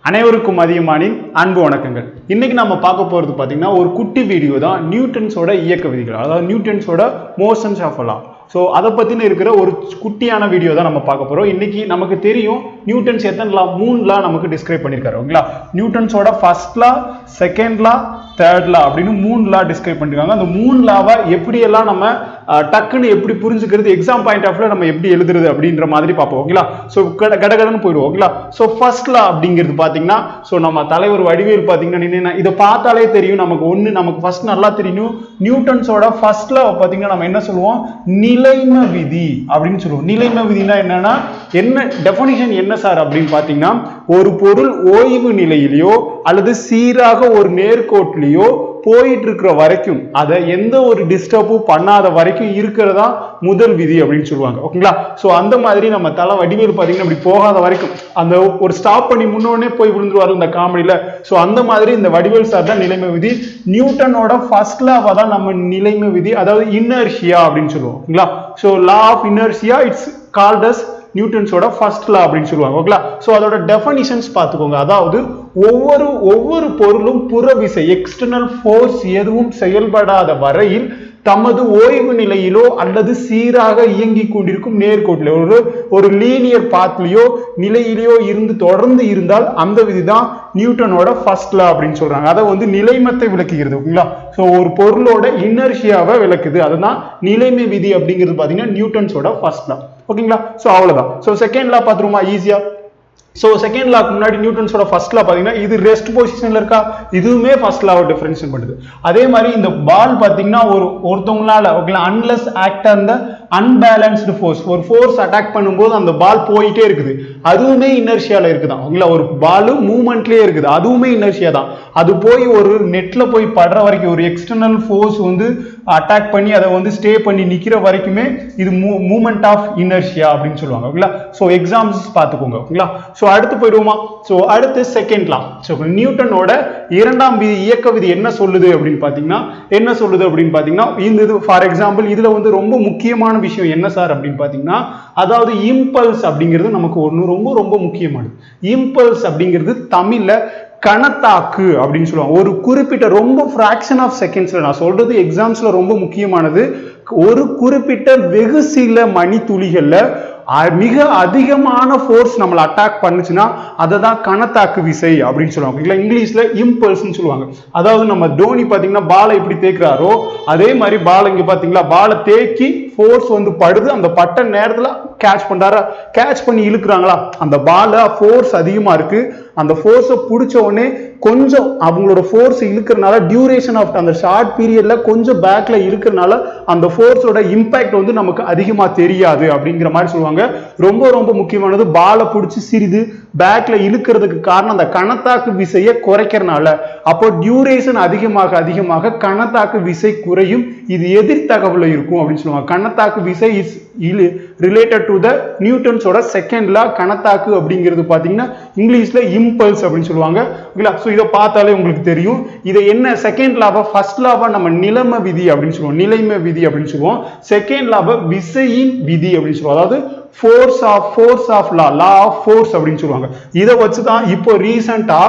அனைவருக்கும் அதியமானின் அன்பு வணக்கங்கள். இன்னைக்கு நம்ம பார்க்க போறது பாத்தீங்கன்னா ஒரு குட்டி வீடியோ தான், நியூட்டன்ஸோட இயக்க விதிகள், அதாவது நியூட்டன்ஸோட மோஷன்ஸ் ஆஃப் லா. ஸோ அதை பத்தின இருக்கிற ஒரு குட்டியான வீடியோ தான் நம்ம பார்க்க போறோம். இன்னைக்கு நமக்கு தெரியும் நியூட்டன்ஸ் எத்தனை லா, 3 லா நமக்கு டிஸ்கிரைப் பண்ணியிருக்காரு. ஓகேங்களா, நியூட்டன்ஸோட first law, second law, third law அப்படின்னு 3 லா டிஸ்கிரைப் பண்ணிருக்காங்க. அந்த 3 லாவை எப்படியெல்லாம் நம்ம டக்குன்னு எப்படி புரிஞ்சுக்கிறது, எக்ஸாம் பாயிண்ட் ஆஃப் நம்ம எப்படி எழுதுறது அப்படின்ற மாதிரி பார்ப்போம். ஓகேங்களா, ஸோ கடகடன்னு போயிடுவோம். ஓகேங்களா, ஸோ ஃபர்ஸ்ட் லா அப்படிங்கிறது பார்த்தீங்கன்னா, ஸோ நம்ம தலைவர் வடிவேல் பார்த்தீங்கன்னா இதை பார்த்தாலே தெரியும் நமக்கு ஃபர்ஸ்ட் நல்லா தெரியும். நியூட்டன்ஸோட ஃபர்ஸ்ட் லா பார்த்தீங்கன்னா நம்ம என்ன சொல்லுவோம், நிலைம விதி அப்படின்னு சொல்லுவோம். நிலைம விதினா என்னன்னா, என்ன டெஃபினிஷன் என்ன சார் அப்படின்னு பார்த்தீங்கன்னா, ஒரு பொருள் ஓய்வு நிலையிலையோ அல்லது சீராக ஒரு நேர்கோட்டிலேயோ போயிட்டு இருக்கிற வரைக்கும், அதை எந்த ஒரு டிஸ்டர்பும் பண்ணாத வரைக்கும் இருக்கிறதா முதல் விதி அப்படின்னு சொல்லுவாங்க. ஓகேங்களா, சோ அந்த மாதிரி நம்ம தலை வடிவேல் பாத்தீங்கன்னா இப்படி போகாத வரைக்கும், அந்த ஒரு ஸ்டாப் பண்ணி முன்னோடனே போய் விழுந்துருவாரு இந்த காமெடியில. சோ அந்த மாதிரி இந்த வடிவேல் சார் தான் நிலைமை விதி. நியூட்டனோட ஃபர்ஸ்ட் லாவா தான் நம்ம நிலைமை விதி, அதாவது இனர்ஷியா அப்படின்னு சொல்லுவோம். ஓகேங்களா, so law of inertia it's called as நியூட்டன்ஸோட ஃபர்ஸ்ட் லா அப்படின்னு சொல்லுவாங்க. ஓகேங்களா, சோ அதோட டெஃபினிஷன்ஸ் பார்த்துக்கோங்க. அதாவது ஒவ்வொரு பொருளும் புற விசை, எக்ஸ்டர்னல் ஃபோர்ஸ் எதுவும் செயல்படாத வரையில் தமது ஓய்வு நிலையிலோ அல்லது சீராக இயங்கிக் கொண்டிருக்கும் நேர்கோட்டிலோ ஒரு லீனியர் பாத்லயோ நிலையிலோ தொடர்ந்து இருந்தால் அந்த விதிதான் நியூட்டனோட ஃபர்ஸ்ட் லா அப்படின்னு சொல்றாங்க. அதை நிலைமத்தை விளக்குகிறது. ஓகேங்களா, சோ ஒரு பொருளோட இனர்ஷியாவை விளக்குது, அதுதான் நிலைமை விதி அப்படிங்கிறது பாத்தீங்கன்னா நியூட்டன்ஸோட ஃபர்ஸ்ட் லா. ஓகேங்களா, சோ அவ்வளவுதான். சோ செகண்ட் லா பாத்துருமா ஈஸியா. சோ செகண்ட் லாக்கு முன்னாடி நியூட்டன்ஸோட ஃபர்ஸ்ட் லா பாத்தீங்கன்னா இது ரெஸ்ட் பொசிஷன்ல இருக்கா, இதுவுமே ஃபர்ஸ்ட் லாவை டிஃபரன்ஷியேட் பண்ணுது. அதே மாதிரி இந்த பால் பாத்தீங்கன்னா ஒருத்தவங்களால unless act on the unbalanced force, ஒரு ஃபோர்ஸ் அட்டாக் பண்ணும்போது அந்த பால் போயிட்டே இருக்குது, அதுவுமே இனர்ஷியால இருக்குதான். ஓகேங்களா, ஒரு பால் மூவ்மெண்ட்லயே இருக்குது, அதுவுமே இனர்ஷியா தான். அது போய் ஒரு நெட்ல போய் படுற வரைக்கும், ஒரு எக்ஸ்டர்னல் ஃபோர்ஸ் அட்டாக் பண்ணி அதை ஸ்டே பண்ணி நிக்கிற வரைக்குமே இது மூவ்மெண்ட் ஆஃப் இனர்ஷியா அப்படின்னு சொல்லுவாங்க. ஓகேங்களா, சோ எக்ஸாம்பிள்ஸ் பார்த்துக்கோங்க. ஓகேங்களா, சோ அடுத்து போயிடுவோமா. சோ அடுத்து செகண்ட் லா. சோ நியூட்டனோட இரண்டாம் விதி, இயக்க விதி என்ன சொல்லுது அப்படின்னு பாத்தீங்கன்னா இந்த ஃபார் எக்ஸாம்பிள் இதுல ரொம்ப முக்கியமான விஷயம் என்ன சார் அப்படின்னு பாத்தீங்கன்னா, அதாவது இம்பல்ஸ் அப்படிங்கிறது நமக்கு ரொம்ப ரொம்ப முக்கியமானது. இம்பல்ஸ் அப்படிங்கிறது தமிழ்ல கணத்தாக்கு அப்படின்னு சொல்லுவாங்க. ஒரு குறிப்பிட்ட ரொம்ப ஃபிராக்ஷன் ஆஃப் செகண்ட்ஸ்ல, நான் சொல்றது எக்ஸாம்ஸ்ல ரொம்ப முக்கியமானது, ஒரு குறிப்பிட்ட வெகு சில மணி துளிகள்ல மிக அதிகமான ஃபோர்ஸ் நம்மளை அட்டாக் பண்ணுச்சுன்னா அதை தான் கணத்தாக்கு விசை அப்படின்னு சொல்லுவாங்க. இங்கிலீஷ்ல இம்பல்ஸ்ன்னு சொல்லுவாங்க. அதாவது நம்ம தோனி பாத்தீங்கன்னா பாலை எப்படி தேய்க்கிறாரோ அதே மாதிரி பால் இங்க பாத்தீங்களா, பாலை தேக்கி ஃபோர்ஸ் படுது, அந்த பட்ட நேரத்துல கேட்ச் பண்றாரா, கேட்ச் பண்ணி இழுக்கிறாங்களா, அந்த பால ஃபோர்ஸ் அதிகமா இருக்கு, அந்த ஃபோர்ஸை பிடிச்ச உடனே கொஞ்சம் அவங்களோட ஃபோர்ஸ் இழுக்கிறதுனால டியூரேஷன் ஆஃப் அந்த ஷார்ட் பீரியட்ல கொஞ்சம் பேக்ல இழுக்கிறதுனால அந்த ஃபோர்ஸோட இம்பாக்ட் நமக்கு அதிகமா தெரியாது அப்படிங்கிற மாதிரி சொல்லுவாங்க. ரொம்ப ரொம்ப முக்கியமானது, பாலை பிடிச்சி சிறிது பேக்ல இழுக்கிறதுக்கு காரணம் அந்த கணத்தாக்கு விசையை குறைக்கிறதுனால. அப்போ டியூரேஷன் அதிகமாக அதிகமாக கணத்தாக்கு விசை குறையும், இது எதிர் தகவல இருக்கும் அப்படின்னு சொல்லுவாங்க. கணத்தாக்கு விசை இஸ் ரிலேட்டட் டு த நியூட்டன்ஸோட செகண்ட் லா. கணத்தாக்கு அப்படிங்கிறது பாத்தீங்கன்னா இங்கிலீஷ்ல இம்பல்ஸ் அப்படின்னு சொல்லுவாங்க. சோ இதை பார்த்தாலே உங்களுக்கு தெரியும். இதை என்ன செகண்ட் லாவை ஃபர்ஸ்ட் லாவை நம்ம நிலைம விதி அப்படின்னு சொல்லுவோம், நிலைம விதி அப்படின்னு சொல்லுவோம். செகண்ட் லாவை விசையின் விதி அப்படின்னு சொல்லுவோம், அதாவது force of law of force அப்படின்னு சொல்லுவாங்க. இதை வச்சுதான் இப்போ ரீசெண்டா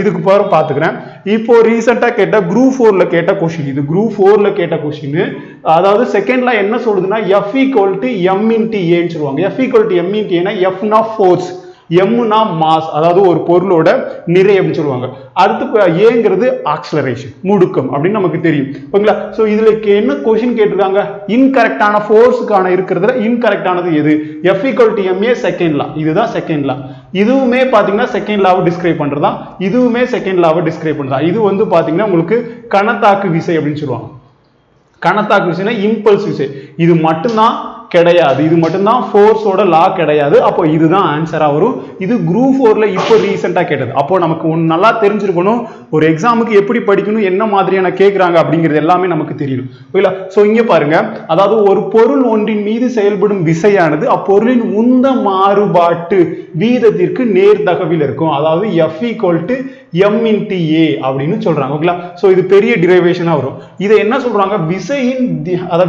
இதுக்கு பிறகு பாத்துக்கிறேன். இப்போ ரீசெண்டா கேட்ட குரூப் 4ல கேட்ட கொஸ்டின், இது குரூப் 4ல கேட்ட கொஸ்டின். அதாவது செகண்ட்ல என்ன சொல்லுதுன்னா F = m × a ன்னு சொல்லுவாங்க. F = m × a, F னா ஃபோர்ஸ், எம்னா மாஸ், அதாவது ஒரு பொருளோட நிறை அப்படின்னு சொல்லுவாங்க. அடுத்து ஏங்கிறது ஆக்சலரேஷன், முடுக்கம் அப்படின்னு நமக்கு தெரியும். ஓகேங்களா, சோ இதுல என்ன क्वेश्चन கேட்டிருக்காங்க, இன்கரெக்டான ஃபோர்ஸ்க்கான இருக்கிறதுல இன்கரெக்டானது எது, F = ma செகண்ட் லா, இதுதான் செகண்ட் லா. இதுவுமே பாத்தீங்கன்னா செகண்ட் லாவை டிஸ்கிரைப் பண்றதா, இதுவுமே செகண்ட் லாவை டிஸ்கிரைப் பண்றதா. இது பாத்தீங்கன்னா உங்களுக்கு கணத்தாக்கு விசை அப்படின்னு சொல்லுவாங்க. கணத்தாக்கு விசைனா இம்பல்ஸ் விசை, இது மட்டும்தான் கிடையாது, இது மட்டும்தான் ஃபோர்ஸோட லா கிடையாது. அப்போ இதுதான் ஆன்சரா வரும். இது குரூப் 4ல இப்போ ரீசெண்டா கேட்டது. அப்போ நமக்கு ஒன்று நல்லா தெரிஞ்சிருக்கணும், ஒரு எக்ஸாமுக்கு எப்படி படிக்கணும், என்ன மாதிரியான கேட்குறாங்க அப்படிங்கிறது எல்லாமே நமக்கு தெரியணும். ஓகேங்களா, ஸோ இங்கே பாருங்க, அதாவது ஒரு பொருள் ஒன்றின் மீது செயல்படும் விசையானது அப்பொருளின் உந்த மாறுபாட்டு வீதத்திற்கு நேர்தகவில் இருக்கும். அதாவது F = m into a அப்படின்னு சொல்றாங்க. ஓகேங்களா? சோ இது பெரிய டிரைவேஷனா வரும். இதை என்ன சொல்றாங்க?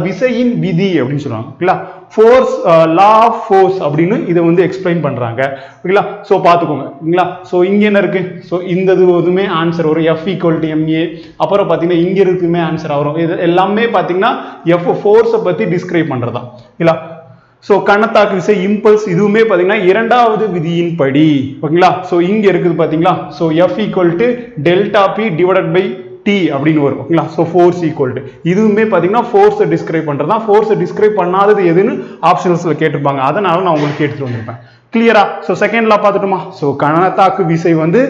விசையின் விதி அப்படின்னு சொல்றாங்க. ஓகேங்களா? ஃபோர்ஸ் லா ஆஃப் ஃபோர்ஸ் அப்படின்னு இதை வந்து எக்ஸ்பிளைன் பண்றாங்க. ஓகேங்களா? சோ பாத்துக்கோங்க. ஓகேங்களா? சோ இங்க என்ன இருக்கு? சோ இந்த இதுவுமே ஆன்சர் வரும். F = ma. அப்புறம் பாத்தீங்கன்னா இங்க இருக்குமே ஆன்சர் வரும். இது எல்லாமே பாத்தீங்கன்னா F ஃபோர்ஸை பத்தி டிஸ்கிரைப் பண்றதா. ஓகேங்களா? சோ கணத்தாக்கு விசை இம்பல்ஸ் இதுவுமே பாத்தீங்கன்னா இரண்டாவது விதியின் படி. ஓகேங்களா? சோ இங்க இருக்குது பாத்தீங்களா? So F = delta P / T அப்படின்னு வரும். ஓகேங்களா? சோ ஃபோர்ஸ் ஈக்குவல் டு இதுவுமே பாத்தீங்கன்னா ஃபோர்ஸை டிஸ்கிரைப் பண்றதா. ஃபோர்ஸை டிஸ்கிரைப் பண்ணாதது எதுன்னு ஆப்ஷன்ஸ்ல கேட்டிருப்பாங்க. அதனால நான் உங்களுக்கு எடுத்துட்டு வந்திருப்பேன். கிளியரா? சோ செகண்ட் லா பார்த்துட்டுமா? சோ கணத்தாக்கு விசை வந்து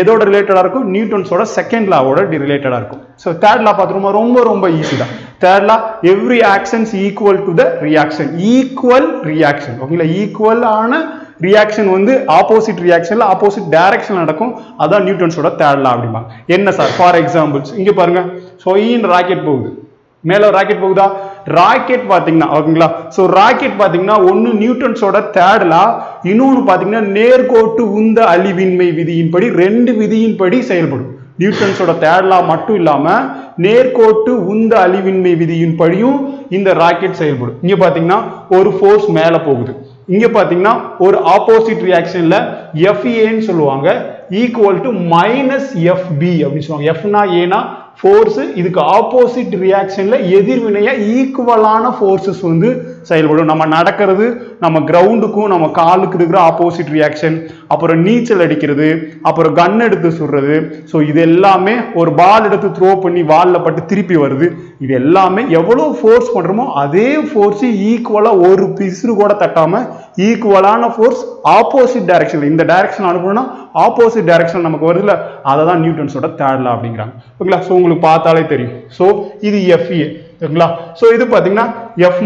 எதோட ரிலேட்டடா இருக்கும்? நியூட்டன்ஸோட செகண்ட் லாவோட ரிலேட்டடா இருக்கும். சோ தேர்ட் லா பார்த்துட்டுமா? ரொம்ப ஈஸி தான். Third law every action equal to the reaction. Equal reaction. ஓகேங்களா? ஈக்குவல் ஆன ரியாக்ஷன் வந்து ஆப்போசிட் ரியாக்ஷன்ல ஆப்போசிட் டைரக்ஷன் நடக்கும். அதான் நியூட்டன்ஸோட தேர்ட் லா அப்படிமா. என்ன சார்? ஃபார் எக்ஸாம்பிள்ஸ் இங்க பாருங்க. சோ ராக்கெட் போகுது. மேல ராக்கெட் போகுதா? ராக்கெட் பாத்தீங்கன்னா ஓகேங்களா? சோ ராக்கெட் பாத்தீங்கன்னா ஒன்னு நியூட்டன்ஸோட தேர்ட் லா, இன்னொன்னு பாத்தீங்கன்னா நேர்கோட்டு உந்த அழிவின்மை விதியின்படி, ரெண்டு விதியின்படி செயல்படும். நியூட்டன்ஸோட தேர்ட் லா மட்டும் இல்லாம நேர்கோட்டு உந்த அழிவின்மை விதியின்படியும் இந்த ராக்கெட் செயல்படும். இங்க பாத்தீங்கன்னா ஒரு ஃபோர்ஸ் மேல போகுது. இங்க பாத்தீங்கன்னா ஒரு ஆப்போசிட் ரியாக்ஷன்ல FA சொல்லுவாங்க ஈக்குவல் டு -FB அப்படின்னு சொல்லுவாங்க. Fனா ஏனா ஃபோர்ஸ், இதுக்கு ஆப்போசிட் ரியாக்ஷன்ல எதிர்வினையா ஈக்குவலான ஃபோர்ஸஸ் வந்து செயல்படும். நம்ம நடக்கிறது, நம்ம கிரவுண்டுக்கும் நம்ம காலுக்கு இருக்கிற ஆப்போசிட் ரியாக்ஷன், அப்புறம் நீச்சல் அடிக்கிறது, அப்புறம் கன் எடுத்து சுடுறது. ஸோ இது எல்லாமே ஒரு பால் எடுத்து த்ரோ பண்ணி வால்ல பட்டு திருப்பி வருது. இது எல்லாமே எவ்வளவு ஃபோர்ஸ் பண்றோமோ அதே ஃபோர்ஸ் ஈக்குவலா ஒரு பிசுறு கூட தட்டாம ஈக்குவலான ஃபோர்ஸ் ஆப்போசிட் டைரக்ஷன்ல, இந்த டைரக்ஷன் அனுப்பணும்னா ஆப்போசிட் டைரக்ஷன் நமக்கு வருதுல, அதை தான் நியூட்டன்ஸோட தேர்ட் லா அப்படிங்கிறாங்க. ஓகேங்களா? ஸோ உங்களுக்கு பார்த்தாலே தெரியும். ஸோ இது FA. ஓகேங்களா? ஸோ இது பார்த்தீங்கன்னா F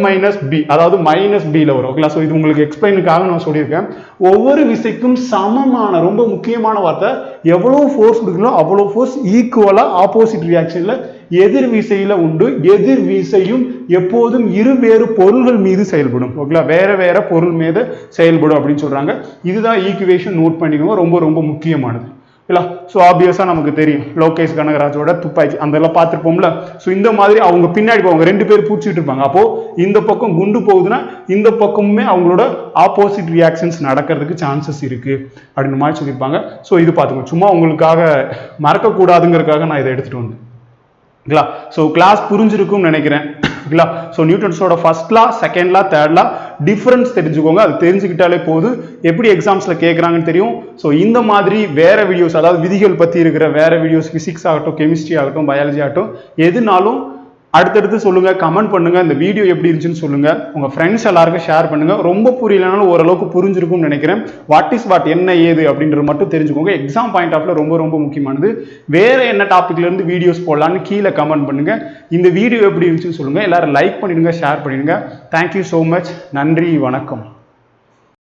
- B, அதாவது -B வரும். ஓகேங்களா? ஸோ இது உங்களுக்கு எக்ஸ்பிளைனுக்காக நான் சொல்லியிருக்கேன். ஒவ்வொரு விசைக்கும் சமமான, ரொம்ப முக்கியமான வார்த்தை, எவ்வளவு ஃபோர்ஸ் கொடுக்கணும் அவ்வளவு ஃபோர்ஸ் ஈக்குவலா ஆப்போசிட் ரியாக்ஷன்ல எதிர் விசையில உண்டு. எதிர் விசையும் எப்போதும் இருவேறு பொருள்கள் மீது செயல்படும். ஓகேங்களா? வேற பொருள் மீது செயல்படும் அப்படின்னு சொல்றாங்க. இதுதான் ஈக்குவேஷன். நோட் பண்ணிக்கோங்க, ரொம்ப முக்கியமானது. இல்ல? ஸோ ஆப்வியஸா நமக்கு தெரியும் லோகேஷ் கனகராஜோட துப்பாக்கி அந்த எல்லாம் பார்த்துருப்போம்ல. ஸோ இந்த மாதிரி அவங்க பின்னாடி போவாங்க, ரெண்டு பேர் பூச்சிட்டு இருப்பாங்க. அப்போ இந்த பக்கம் குண்டு போகுதுன்னா இந்த பக்கமுமே அவங்களோட ஆப்போசிட் ரியாக்ஷன்ஸ் நடக்கிறதுக்கு சான்சஸ் இருக்கு அப்படின்னு மாதிரி சொல்லியிருப்பாங்க. ஸோ இது பார்த்துக்கோங்க, சும்மா உங்களுக்காக மறக்கக்கூடாதுங்கிறதுக்காக நான் இதை எடுத்துட்டு வந்தேன். ஓகேங்களா? ஸோ கிளாஸ் புரிஞ்சிருக்கும்னு நினைக்கிறேன். ஓகேங்களா? ஸோ நியூட்டன்ஸோட first law, second law, third law difference தெரிஞ்சுக்கோங்க. அது தெரிஞ்சுக்கிட்டாலே போதும். எப்படி எக்ஸாம்ஸ்ல கேட்குறாங்கன்னு தெரியும். ஸோ இந்த மாதிரி வேற வீடியோஸ், அதாவது விதிகள் பத்தி இருக்கிற வேற வீடியோஸ், பிசிக்ஸ் ஆகட்டும், கெமிஸ்ட்ரி ஆகட்டும், பயாலஜி ஆகட்டும், எதுனாலும் அடுத்தடுத்து சொல்லுங்க, கமெண்ட் பண்ணுங்க. இந்த வீடியோ எப்படி இருந்துச்சுன்னு சொல்லுங்க. உங்க ஃப்ரெண்ட்ஸ் எல்லாருக்கும் ஷேர் பண்ணுங்க. ரொம்ப புரியலனாலும் ஓரளவுக்கு புரிஞ்சிருக்கும்னு நினைக்கிறேன். வாட் இஸ் வாட், என்ன ஏது அப்படின்றது மட்டும் தெரிஞ்சுக்கோங்க. எக்ஸாம் பாயிண்ட் ஆஃப்ல ரொம்ப முக்கியமானது. வேற என்ன டாபிக்ல இருந்து வீடியோஸ் போடலான்னு கீழே கமெண்ட் பண்ணுங்க. இந்த வீடியோ எப்படி இருந்துச்சுன்னு சொல்லுங்க. எல்லாரும் லைக் பண்ணிடுங்க, ஷேர் பண்ணிடுங்க. Thank you so much. நன்றி, வணக்கம்.